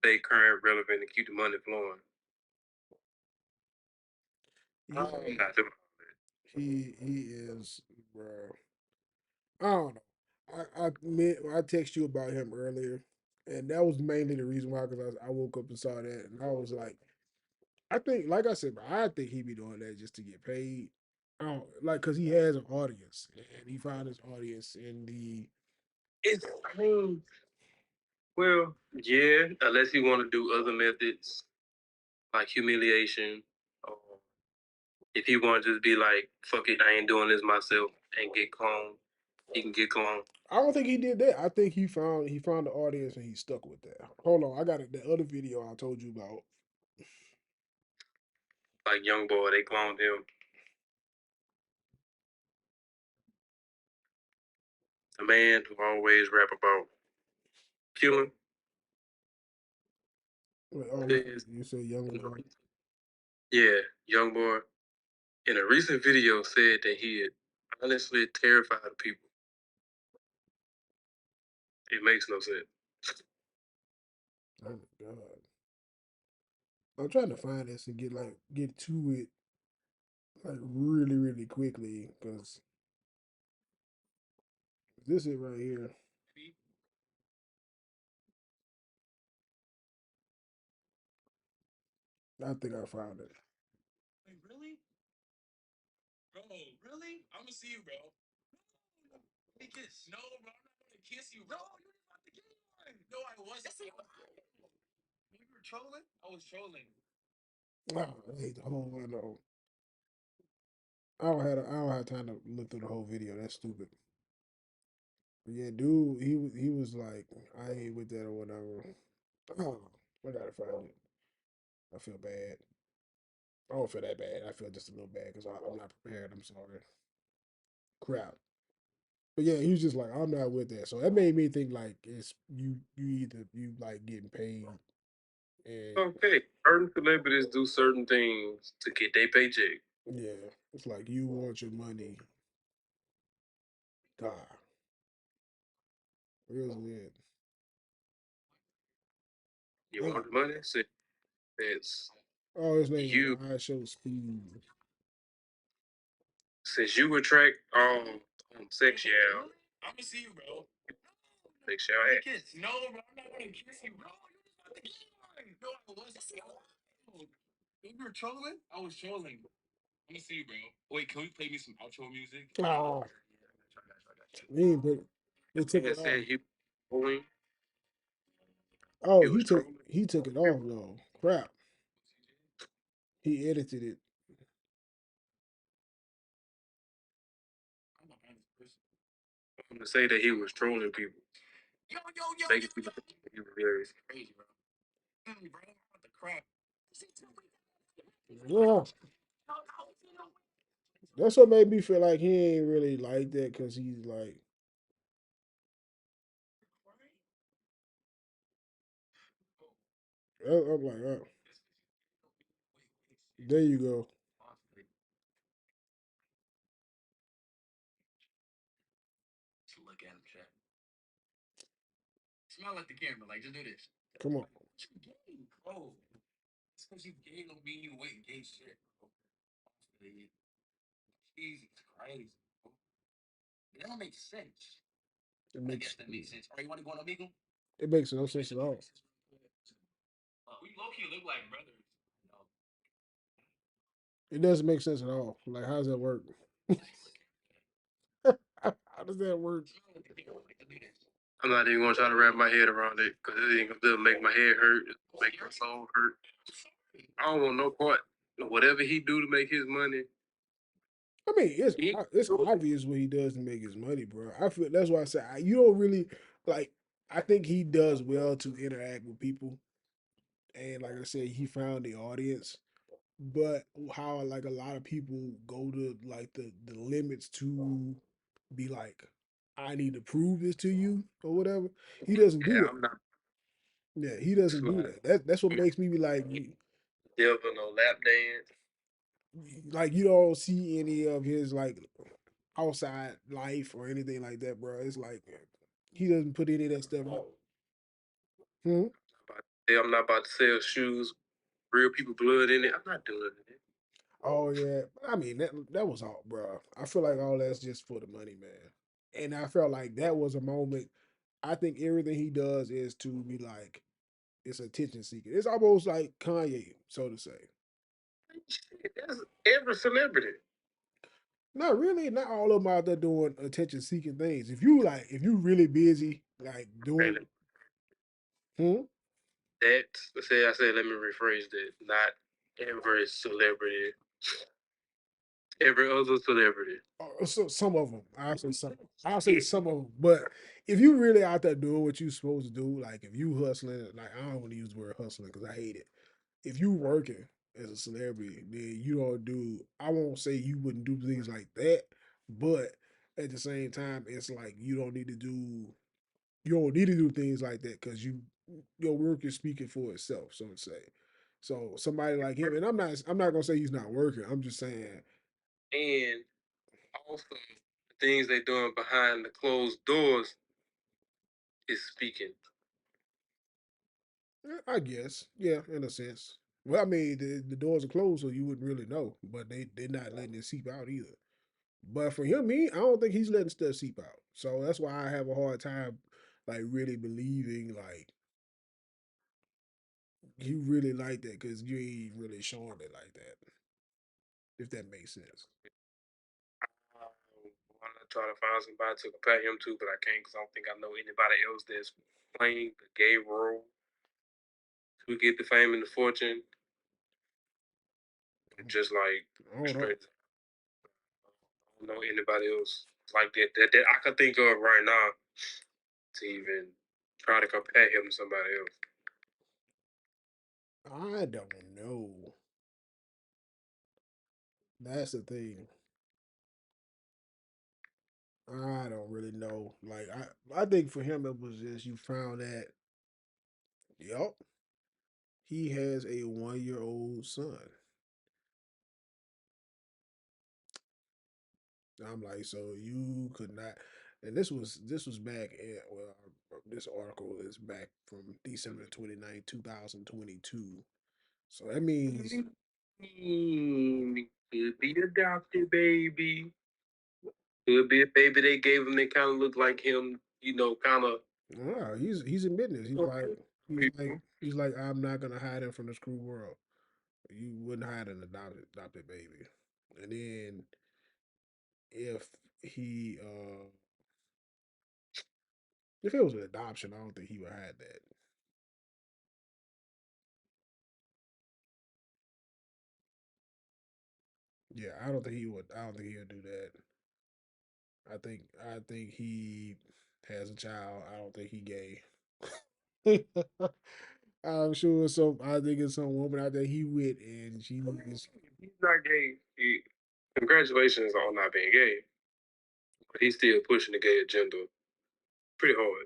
Stay current, relevant, and keep the money flowing. I'm Yeah, not doing he is, bro. I don't know. I text you about him earlier, and that was mainly the reason why. Because I woke up and saw that, and I was like, I think, like I said, bro, I think he be doing that just to get paid. I don't like because he has an audience, and he found his audience in the. it. I mean, well, yeah, unless you want to do other methods like humiliation, or if he want to just be like, fuck it, I ain't doing this myself and get cloned, he can get cloned. I don't think he did that. I think he found the audience and he stuck with that. Hold on, I got it. The other video I told you about. Like Young Boy, they cloned him. A man who always rap about killing. Wait, oh, Says, you said young boy. yeah, Young Boy in a recent video said that he had honestly terrified people. It makes no sense. Oh my god. I'm trying to find this and get to it like really, really quickly because this is right here. I think I found it. Wait, really? Bro, really? I'm gonna see you, bro. No, let me kiss. No, bro, I'm not gonna kiss you, bro. You just about to get one. No, I wasn't. Yes, you were. You were trolling? I was trolling. Oh, I hate the whole one though. I don't have time to look through the whole video. That's stupid. But yeah, dude, he was like, I ain't with that or whatever. Oh, I gotta find it. I feel bad. I don't feel that bad. I feel just a little bad because I'm not prepared. I'm sorry. Crap. But yeah, he was just like, I'm not with that. So that made me think like it's you either you like getting paid and Okay, certain celebrities do certain things to get their paycheck. yeah, it's like you want your money. God, real good. You Oh, want the money? Since oh, his name you I show speed. since you attract sexual, I'm gonna see you, bro. Sexual act. No, bro, I'm not gonna kiss you, bro. You just about to get one. No, I wasn't. You were trolling? I was trolling. Let me see, bro. Wait, can we play me some outro music? Ah, I got you. he ain't put, they took He it said off. he was trolling. Oh, He was trolling. he took it off though. Crap, he edited it. I'm gonna say that he was trolling people. Making people think that he was hilarious. Crazy, bro. Bro, what the crap? Yeah, that's what made me feel like he ain't really like that because he's like, I'm like, oh, there you go. Look at him, chat. Smile at the camera, like just do this. Come on. What you gay, bro? It's because you gay don't mean you wait gay shit, bro. Jesus Christ, bro. That don't make sense. It I guess makes that makes sense. All right, you want to go on Omegle? it makes no sense at all. It doesn't make sense at all. Like, how does that work? How does that work? I'm not even gonna try to wrap my head around it because it ain't gonna make my head hurt, make my soul hurt. I don't want no part. Whatever he do to make his money, I mean, he it's obvious what he does to make his money, bro. I feel that's why I say you don't really like. I think he does well to interact with people, and like I said, he found the audience. But how like a lot of people go to like the limits to be like, I need to prove this to you or whatever. He doesn't do yeah, that. I'm not Yeah, he doesn't do that. That's what makes me be like, devil no lap dance. like you don't see any of his like outside life or anything like that, bro. It's like he doesn't put any of that stuff out. Hmm? I'm not about to sell shoes, real people blood in it. I'm not doing it. Oh yeah, I mean that was all, bro. I feel like all that's just for the money, man. And I felt like that was a moment. I think everything he does is to be like it's attention seeking. It's almost like Kanye, so to say. Shit, that's every celebrity. Not really. Not all of them out there doing attention seeking things. If you like, if you really busy, like doing, And hmm? I said, let me rephrase that. Not every celebrity, every other celebrity. So some of them. I'll say some. I'll say some of them. But if you really out there doing what you supposed to do, like if you hustling, like I don't want to use the word hustling because I hate it. If you working as a celebrity, then you don't do. I won't say you wouldn't do things like that, but at the same time, it's like you don't need to do. You don't need to do things like that because your work is speaking for itself, so to say. So somebody like him, and I'm not gonna say he's not working. I'm just saying, And also, the things they doing behind the closed doors is speaking. I guess, yeah, in a sense. Well, I mean, the doors are closed, so you wouldn't really know, but they're not letting it seep out either. But for him, I don't think he's letting stuff seep out. So that's why I have a hard time, like, really believing like you really like that because you ain't really showing it like that. If that makes sense. I want to try to find somebody to compare him to, but I can't because I don't think I know anybody else that's playing the gay role to get the fame and the fortune. Just like I don't know. straight, I don't know anybody else like that I can think of right now to even try to compare him to somebody else. I don't know. That's the thing. I don't really know. Like I think for him it was just you found that, yep, he has a 1 year old son. I'm like, so you could not, and this was back in well, this article is back from December 29th, 2022. So that means Could be adopted, baby. Could be a baby they gave him that kind of looked like him, kind of. he's admitting this. He's like I'm not gonna hide him from the screw world. You wouldn't hide an adopted baby. And then if he if it was an adoption, I don't think he would hide that. Yeah, I don't think he would do that. I think he has a child. I don't think he gay. I'm sure I think it's some woman out there he with and she is He's not gay. Congratulations on not being gay, but he's still pushing the gay agenda pretty hard,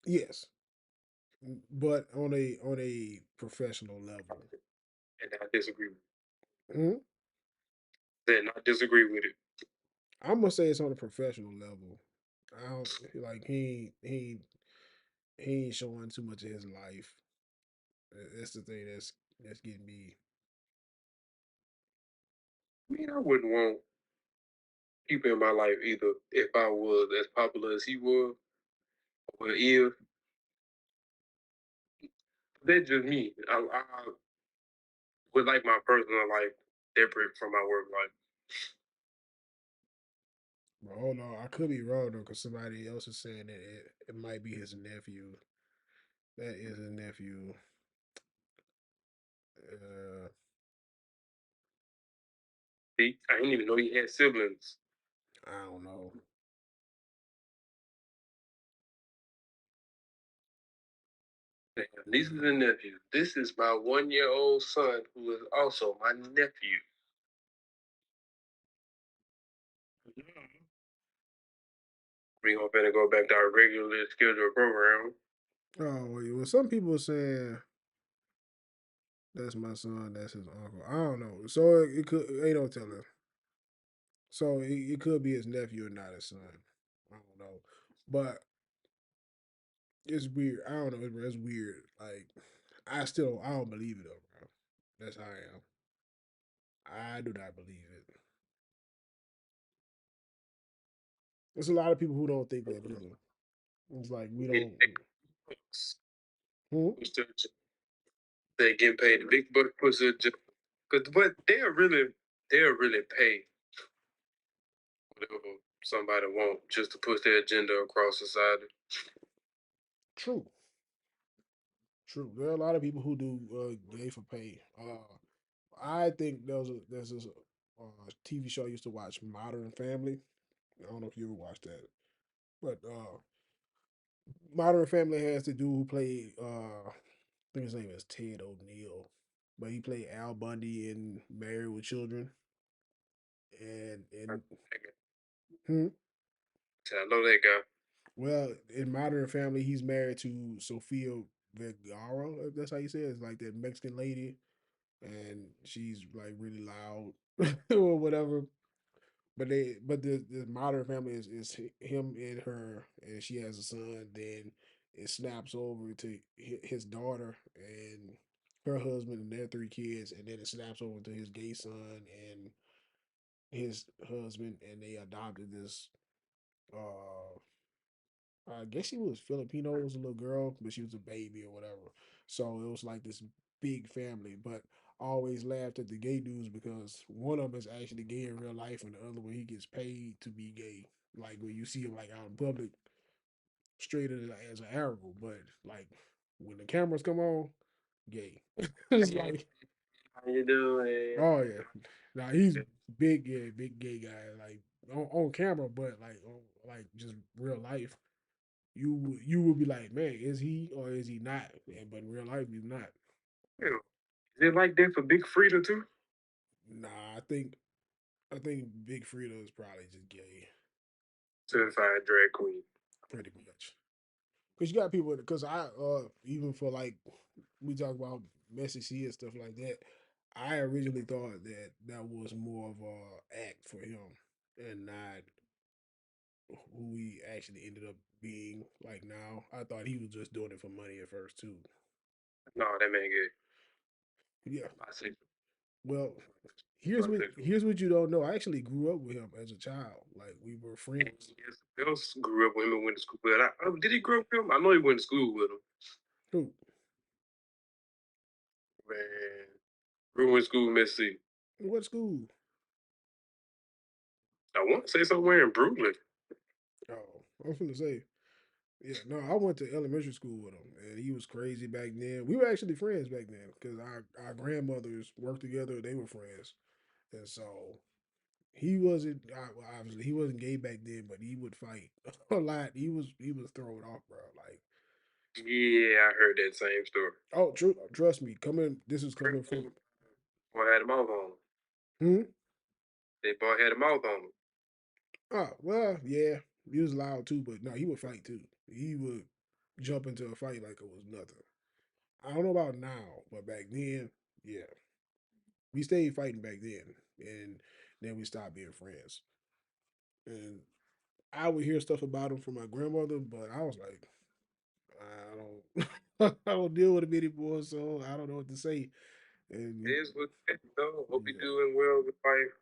yes. But on a professional level. and I disagree with Mhm. that. And I disagree with it. I'm gonna say it's on a professional level. I don't like he ain't showing too much of his life. That's the thing that's getting me. I mean, I wouldn't want people in my life either if I was as popular as he was or if That's just me. I would like my personal life separate from my work life. But hold on, I could be wrong though, because somebody else is saying that it might be his nephew. That is his nephew. Uh, See, I didn't even know he had siblings. I don't know. They have nieces and nephews. This is my 1 year old son who is also my nephew. We gonna finna go back to our regularly scheduled program. Oh well, some people are saying that's my son, that's his uncle. I don't know. So it could ain't no telling. So it could be his nephew and not his son. I don't know, but it's weird. I don't know. It's weird. Like I don't believe it though, bro. That's how I am. I do not believe it. There's a lot of people who don't think that either. It's like we don't. Hmm? They getting paid the big bucks push it because but they'll really pay whatever somebody want just to push their agenda across society. True. True. There are a lot of people who do gay for pay. I think there's this TV show I used to watch, Modern Family. I don't know if you ever watched that, but Modern Family has the dude who played I think his name is Ted O'Neill, but he played Al Bundy in Married with Children, and hmm, I know that guy. well, in Modern Family he's married to Sofia Vergara, if that's how you say it. It's like that Mexican lady, and she's like really loud or whatever. But the Modern Family is him and her, and she has a son. Then it snaps over to his daughter and her husband and their three kids, and then it snaps over to his gay son and his husband, and they adopted this. Uh, I guess she was Filipino. It was a little girl, but she was a baby or whatever. So it was like this big family. But I always laughed at the gay dudes because one of them is actually gay in real life, and the other one he gets paid to be gay. Like when you see him like out in public, straight as an arrow, but like when the cameras come on, gay. It's like, How you doing? oh yeah, now he's big, yeah, big gay guy. Like on camera, but like on like just real life you would be like, man, is he or is he not? But in real life, he's not. Yeah. Is it like that for Big Frida too? Nah, I think Big Frida is probably just gay, Certified drag queen. pretty much. Cause you got people. Cause I even for like we talk about Messy C and stuff like that. I originally thought that that was more of a act for him and not who he actually ended up being. Like now, I thought he was just doing it for money at first too. No, that man good. Yeah. Bisexual. Well, Bisexual. here's what you don't know. I actually grew up with him as a child. Like we were And friends. yes, else grew up with him and went to school. But did he grow up with him? I know he went to school with him. Who? Man, we went to school with Missy. What school? I want to say somewhere in Brooklyn. Oh, I was gonna say, yeah, no, I went to elementary school with him, and he was crazy back then. We were actually friends back then because our grandmothers worked together. They were friends, and so he wasn't obviously he wasn't gay back then, but he would fight a lot. He was thrown off, bro. Like, Yeah, I heard that same story. oh, trust me, coming. This is coming from. Boy had a mouth on him. Hmm? They boy had a mouth on him. Oh, well, yeah, he was loud too, but no, he would fight too. He would jump into a fight like it was nothing. I don't know about now, but back then, yeah, we stayed fighting back then, and then we stopped being friends. And I would hear stuff about him from my grandmother, but I was like, I don't, I don't deal with him anymore, so I don't know what to say. It And is what it is, though. Hope you yeah, doing well with life.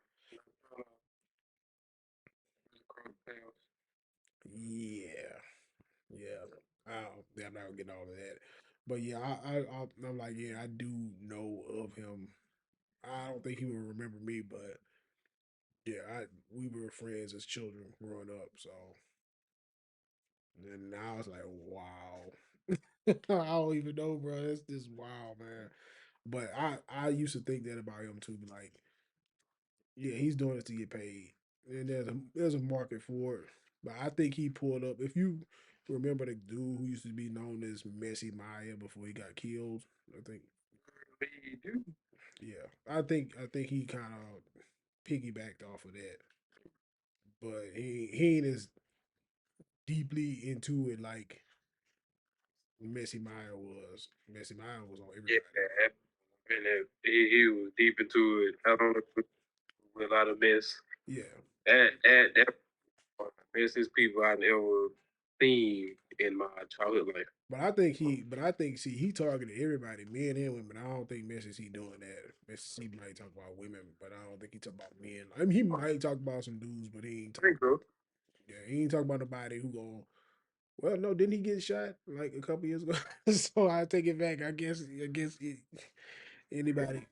yeah, yeah. Yeah, I'm not gonna get all of that. But yeah, I'm like, yeah, I do know of him. I don't think he will remember me, but yeah, we were friends as children growing up. So and now it's like, wow, I don't even know, bro. That's just wow, man. But I used to think that about him too. Like, yeah, he's doing it to get paid, and there's a market for it. But I think he pulled up. If you remember the dude who used to be known as Messi Maya before he got killed, I think, We do. yeah, I think he kind of piggybacked off of that, but he ain't as deeply into it like Messi Maya was. Messi Maya was on Yeah, everybody. and he was deep into it. I don't know with a lot of mess. Yeah, That messiest people I never seen in my childhood life. but I think, see, he targeted everybody, men and women. I don't think Messi he doing that. Messi he might talk about women, but I don't think he talk about men. I mean, he might talk about some dudes, but he ain't I talk. think so. Yeah, he ain't talking about nobody who go. Well, no, didn't he get shot like a couple years ago? So I take it back. Anybody.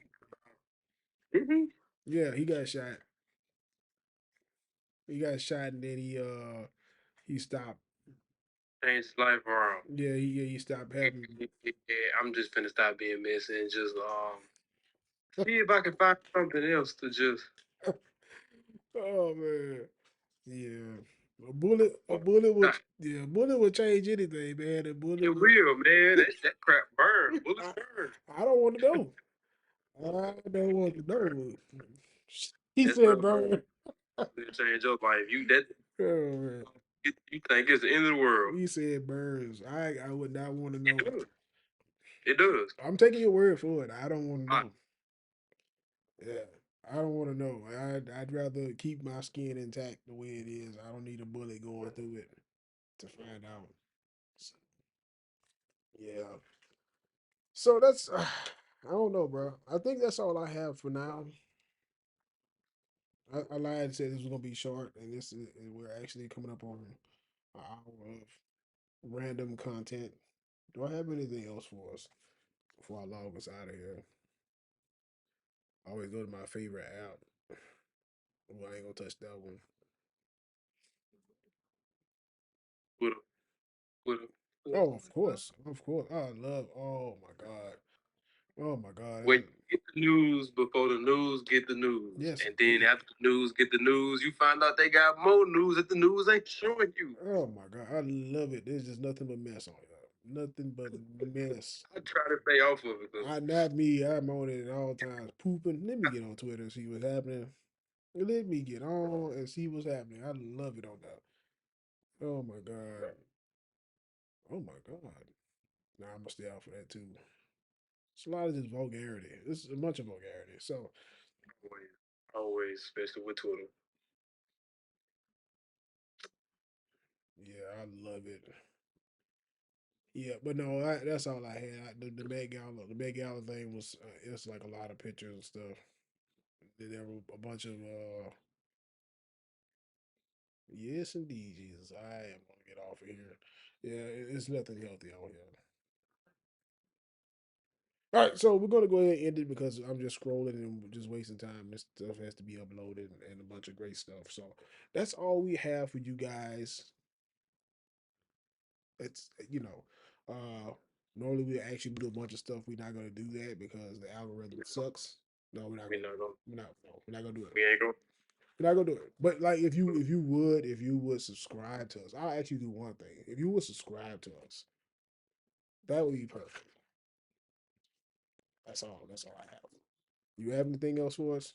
Mm-hmm. Yeah, he got shot. He got shot, and then he stopped. Changed his life around. He stopped having. Yeah, I'm just finna stop being messy and just see if I can find something else to just. Oh man, yeah. A bullet would, yeah, a bullet would change anything, man. A bullet It would. will, man. That crap burn. Bullets I, burn. I don't want to know. I don't want to know. He That's said, not "Burn." gonna change your life. Oh man. You think it's the end of the world. He said burns. I would not want to It know. does. It does. I'm taking your word for it. I don't want to I, know. Yeah, I don't want to know. I'd rather keep my skin intact the way it is. I don't need a bullet going through it to find out. So, yeah. So that's I don't know, bro. I think that's all I have for now. I lied and said this was gonna be short, and we're actually coming up on an hour of random content. Do I have anything else for us before I log us out of here? I always go to my favorite app. Well, I ain't gonna touch that one. with a, with a, Oh, of course, of course. I love. Oh my god. Oh my god. when you get the news before the news get the news, Yes. and then after the news get the news, you find out they got more news that the news ain't showing you. Oh my god. I love it. There's just nothing but mess on y'all. Nothing but mess. I try to stay off of it because I not me. I'm on it at all times. Pooping. Let me get on Twitter and see what's happening. Let me get on and see what's happening. I love it on that. Oh my god. Oh my god. Nah, I'm gonna stay out for that too. It's a lot of just vulgarity. It's a bunch of vulgarity. So always, especially with Twitter. yeah, I love it. Yeah, but no, that's all I had. The Met Gala thing was it's like a lot of pictures and stuff. There were a bunch of yes, indeed, Jesus. I am gonna get off of here. Yeah, it's nothing healthy on here. All right, so we're gonna go ahead and end it because I'm just scrolling and just wasting time. This stuff has to be uploaded and a bunch of great stuff. So that's all we have for you guys. It's normally we actually do a bunch of stuff. We're not gonna do that because the algorithm sucks. No, we're not We gonna. not gonna, We're not gonna do it. we ain't gonna. We're not gonna do it. But like, if you would subscribe to us, I'll actually do one thing. If you would subscribe to us, that would be perfect. That's all. That's all I have. You have anything else for us?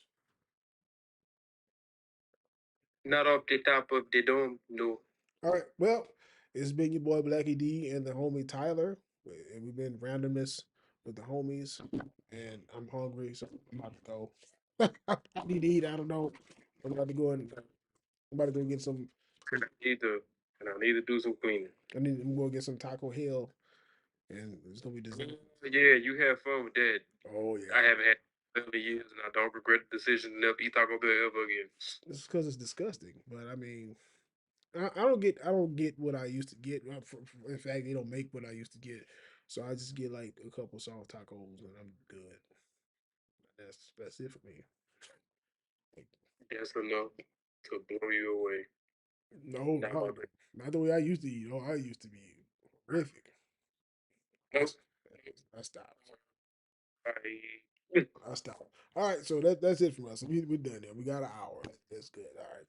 Not off the top of the dome, no. All right. Well, it's been your boy Blackie D and the homie Tyler, and we've been randomness with the homies. And I'm hungry, so I'm about to go. I need to eat. I don't know. I'm about to go and I'm about to go get some. And I need to, and I need to do some cleaning. I'm gonna get some Taco Hill, and it's gonna be dessert. Yeah, you have fun with that. Oh I yeah, haven't had 70 years, and I don't regret the decision to never eat Taco Bell ever again. it's because it's disgusting. But I mean, I don't get what I used to get. In fact, they don't make what I used to get. So I just get like a couple soft tacos and I'm good. That's it for me. Like, That's enough to blow you away. no, Not my no, bad. not the way I used to eat. Oh, I used to be horrific. I, Nope. I stopped. I I stopped. All right, so that's it from us. We're done there. We got an hour. That's good. All right.